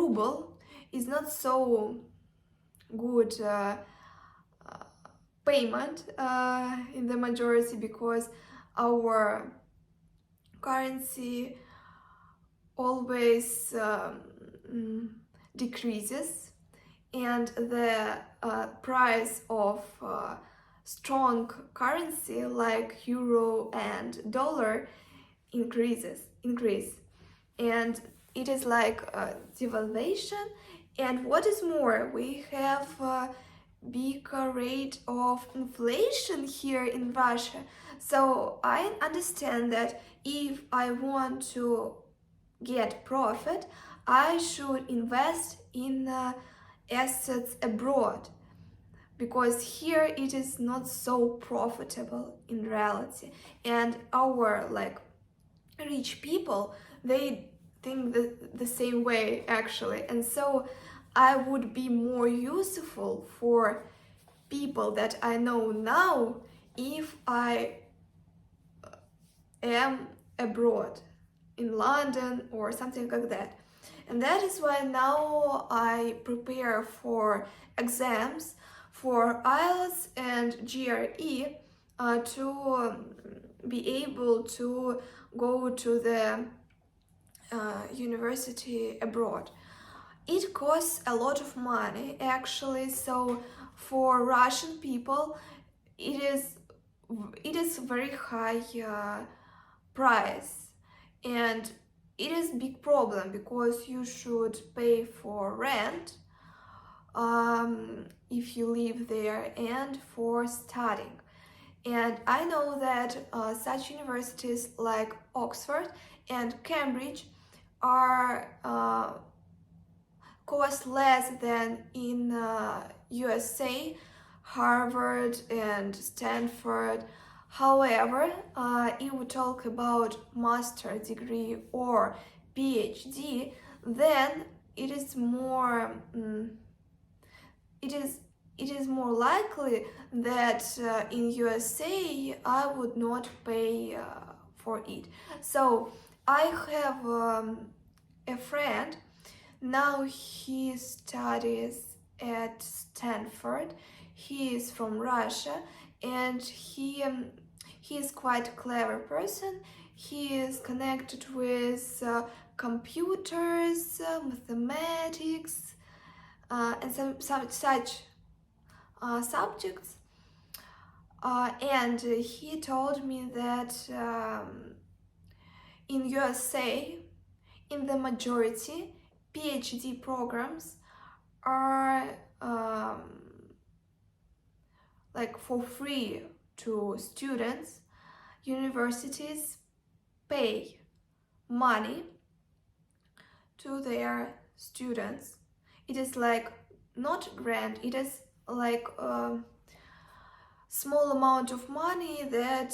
ruble is not so good payment in the majority, because our currency always decreases, and the price of strong currency like euro and dollar increase, and it is like a devaluation. And what is more, we have a bigger rate of inflation here in Russia. So I understand that if I want to get profit, I should invest in assets abroad, because here it is not so profitable in reality. And our like rich people, they think the same way actually. And so I would be more useful for people that I know now if I am abroad in London or something like that. And that is why now I prepare for exams for IELTS and GRE to be able to go to the university abroad. It costs a lot of money actually, so for Russian people it is very high price, and it is big problem because you should pay for rent if you live there and for studying. And I know that such universities like Oxford and Cambridge are cost less than in USA, Harvard and Stanford. However, if we talk about master degree or PhD, then it is more it is more likely that in USA I would not pay for it. So I have a friend. Now he studies at Stanford. He is from Russia, and he is quite a clever person. He is connected with computers, mathematics, and some such subjects. And he told me that in USA, in the majority, PhD programs are like for free to students. Universities pay money to their students. It is like not grant, it is like a small amount of money that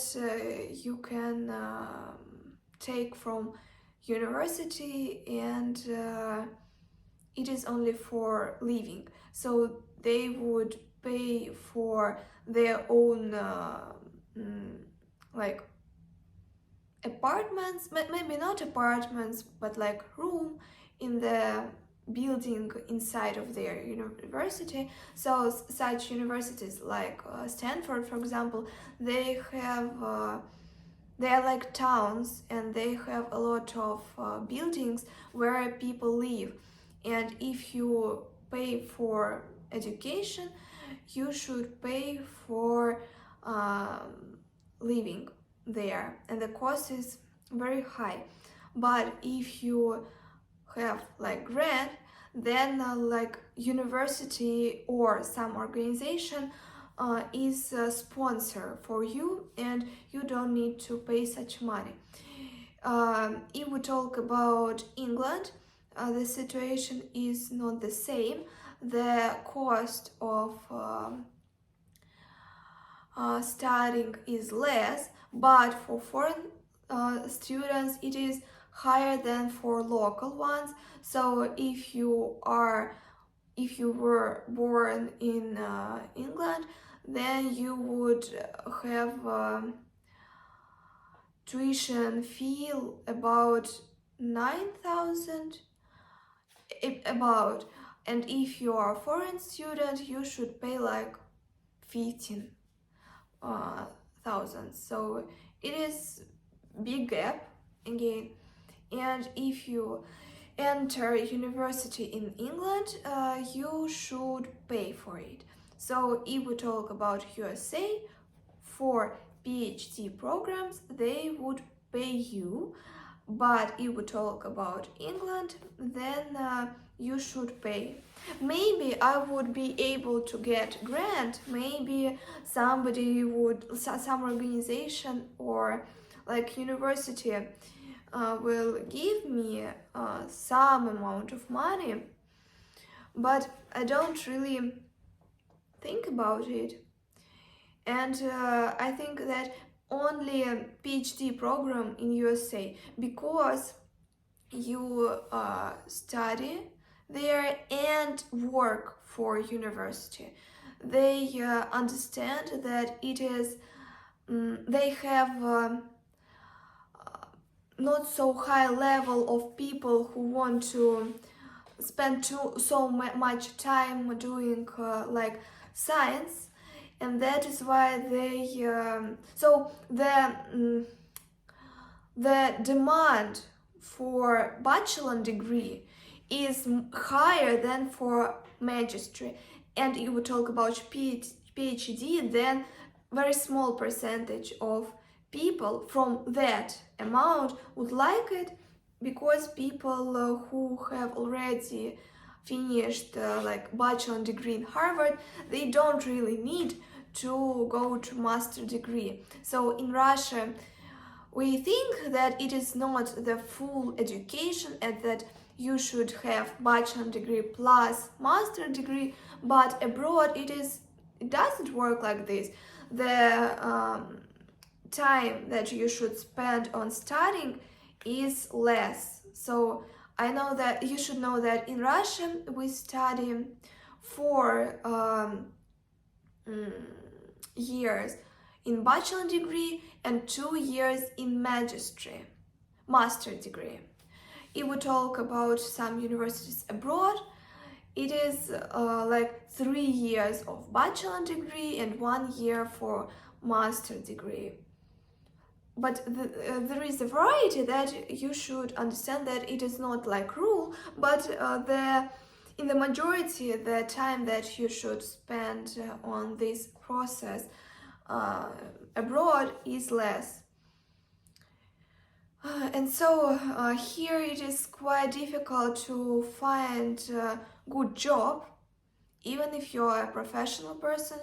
you can take from university, and it is only for living. So they would pay for their own like apartments, maybe not apartments, but like room in the building inside of their university. So such universities like Stanford, for example, they have they are like towns, and they have a lot of buildings where people live. And if you pay for education, you should pay for living there, and the cost is very high. But if you have like grant, then like university or some organization is a sponsor for you, and you don't need to pay such money. If we talk about England, the situation is not the same. The cost of studying is less, but for foreign students it is higher than for local ones. So if you were born in England, then you would have tuition fee about 9,000 about. And if you are a foreign student, you should pay like 15,000. So it is big gap again. And if you enter university in England, you should pay for it. So if we talk about USA, for PhD programs, they would pay you. But if we talk about England, then you should pay. Maybe I would be able to get grant. Maybe somebody would, some organization or like university will give me some amount of money. But I don't really think about it. And I think that only a PhD program in USA, because you study there and work for university. They understand that it is, they have not so high level of people who want to spend so much time doing like science, and that is why they so the demand for bachelor degree is higher than for magister. And if we talk about PhD, then very small percentage of people from that amount would like it, because people who have already finished like bachelor degree in Harvard, they don't really need to go to master degree. So in Russia, we think that it is not the full education and that you should have bachelor degree plus master degree, but abroad it doesn't work like this. The time that you should spend on studying is less. So I know that you should know that in Russia we study 4 years in bachelor degree and 2 years in master degree. If we talk about some universities abroad, it is like 3 years of bachelor degree and 1 year for master degree. But there is a variety that you should understand, that it is not like rule, but in the majority, the time that you should spend on this process abroad is less. And so here it is quite difficult to find a good job, even if you are a professional person,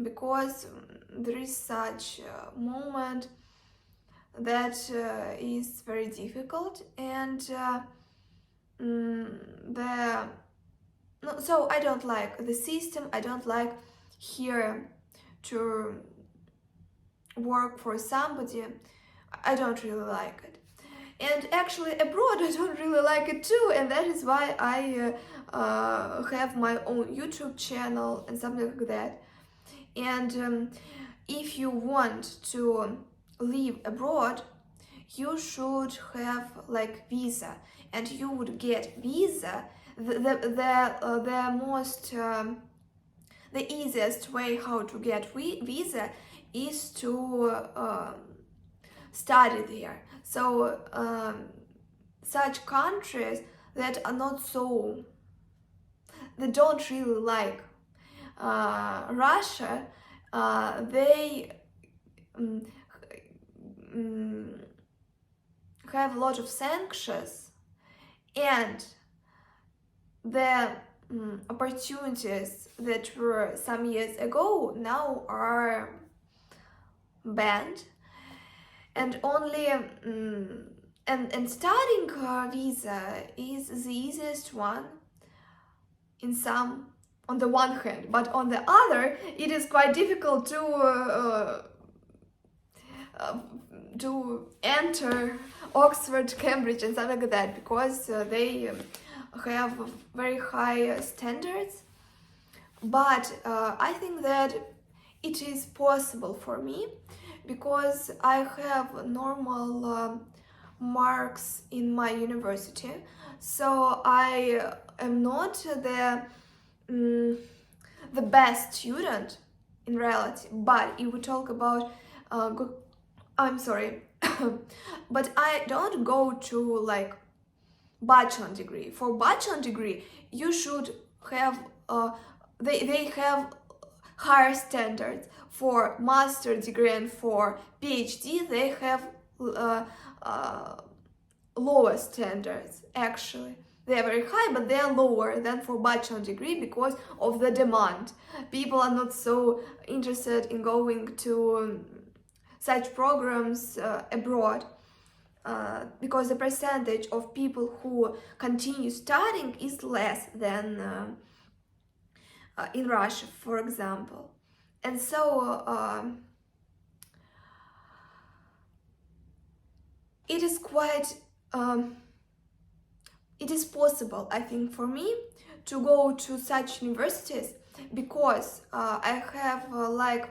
because there is such a moment that is very difficult. And so I don't like the system. I don't like here to work for somebody. I don't really like it. And actually abroad I don't really like it too, and that is why I have my own YouTube channel and something like that. And if you want to live abroad, you should have like visa, and you would get visa. The easiest way how to get visa is to study there. So such countries that are not so, they don't really like Russia, they have a lot of sanctions, and the opportunities that were some years ago now are banned. And only and studying visa is the easiest one on the one hand, but on the other it is quite difficult to enter Oxford, Cambridge and something like that, because they have very high standards. But I think that it is possible for me, because I have normal marks in my university. So I am not the best student in reality, but if we talk about I'm sorry, but I don't go to like bachelor degree. For bachelor degree, you should have they have higher standards. For master degree and for PhD, they have lower standards. Actually, they are very high, but they are lower than for bachelor degree because of the demand. People are not so interested in going to such programs abroad. Because the percentage of people who continue studying is less than in Russia, for example. And so it is quite, it is possible, I think, for me to go to such universities because I have like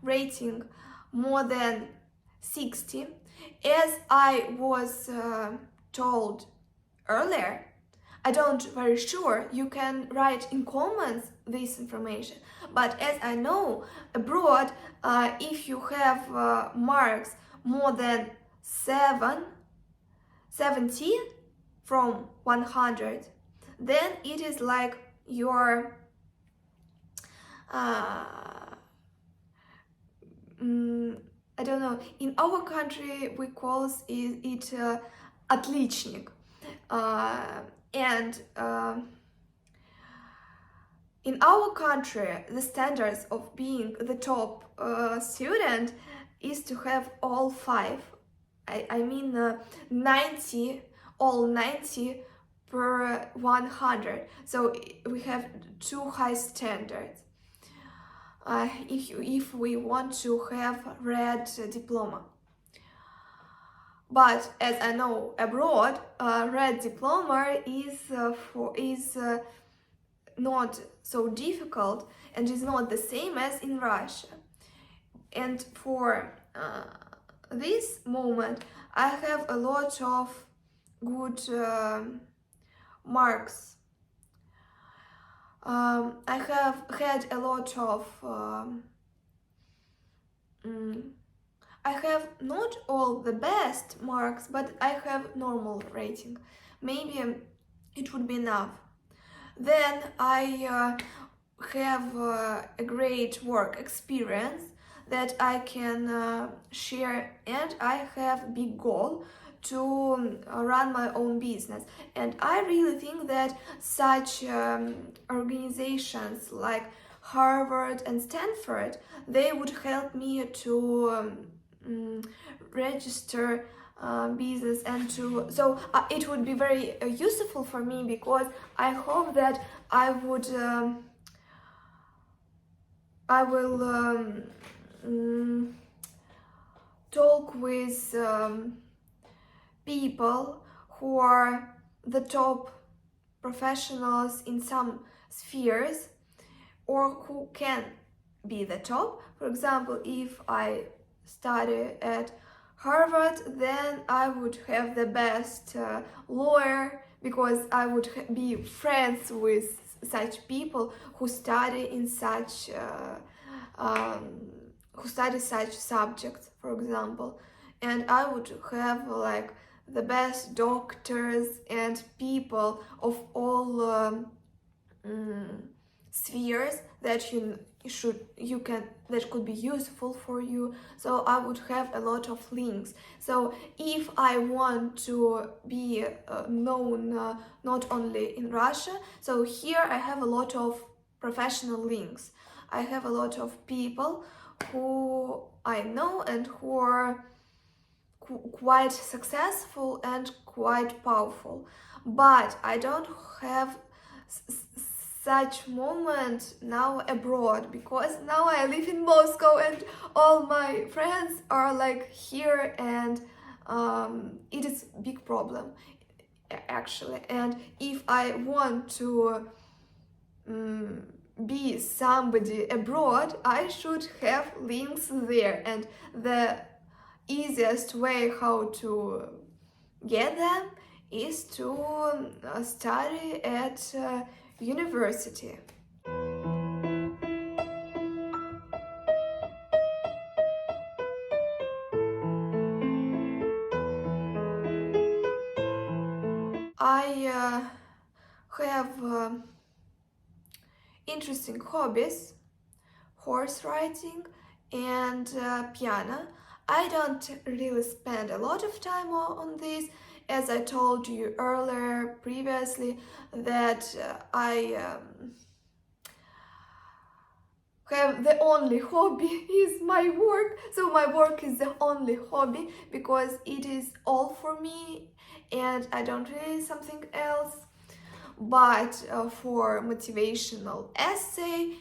rating more than 60. As I was told earlier, I don't very sure, you can write in comments this information, but as I know, abroad, if you have marks more than 70 from 100, then it is like your I don't know, in our country we call it отличник. And in our country, the standards of being the top student is to have all 5. I mean 90, all 90 per 100. So we have 2 high standards. If we want to have red diploma. But as I know, abroad, red diploma is not so difficult and is not the same as in Russia. And for this moment, I have a lot of good marks. I have had a lot of I have not all the best marks, but I have normal rating. Maybe it would be enough. Then I have a great work experience that I can share, and I have big goal to run my own business. And I really think that such organizations like Harvard and Stanford, they would help me to register business and to it would be very useful for me, because I hope that I will talk with people who are the top professionals in some spheres, or who can be the top. For example, if I study at Harvard, then I would have the best lawyer, because I would be friends with such people who study in such such subjects, for example. And I would have like the best doctors and people of all spheres that that could be useful for you. So I would have a lot of links. So if I want to be known not only in Russia, so here I have a lot of professional links. I have a lot of people who I know and who are quite successful and quite powerful. But I don't have such moment now abroad, because now I live in Moscow and all my friends are like here, and it is a big problem actually. And if I want to be somebody abroad, I should have links there, and the easiest way how to get them is to study at university. I have interesting hobbies: horse riding and piano. I don't really spend a lot of time on this, as I told you earlier previously that I have the only hobby is my work. So my work is the only hobby because it is all for me and I don't really something else. But for motivational essay,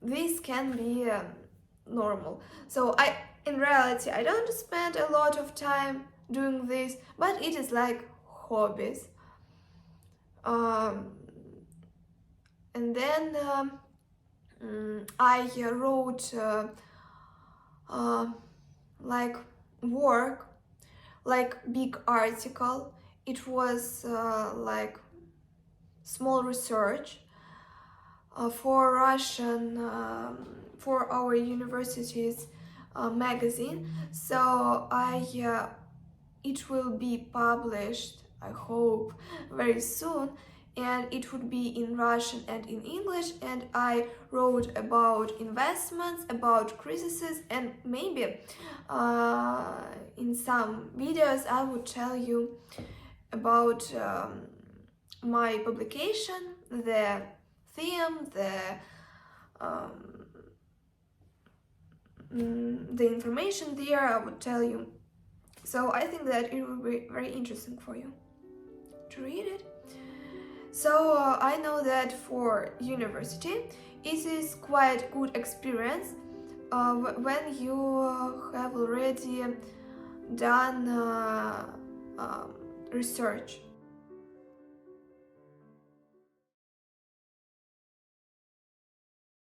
this can be normal. So in reality, I don't spend a lot of time doing this, but it is like hobbies. And then I wrote like work, like big article. It was like small research for Russian, for our university's magazine. So it will be published, I hope, very soon, and it would be in Russian and in English, and I wrote about investments, about crises, and maybe in some videos I would tell you about my publication, the theme, the information there, I would tell you. So I think that it will be very interesting for you to read it. So I know that for university it is quite good experience when you have already done research.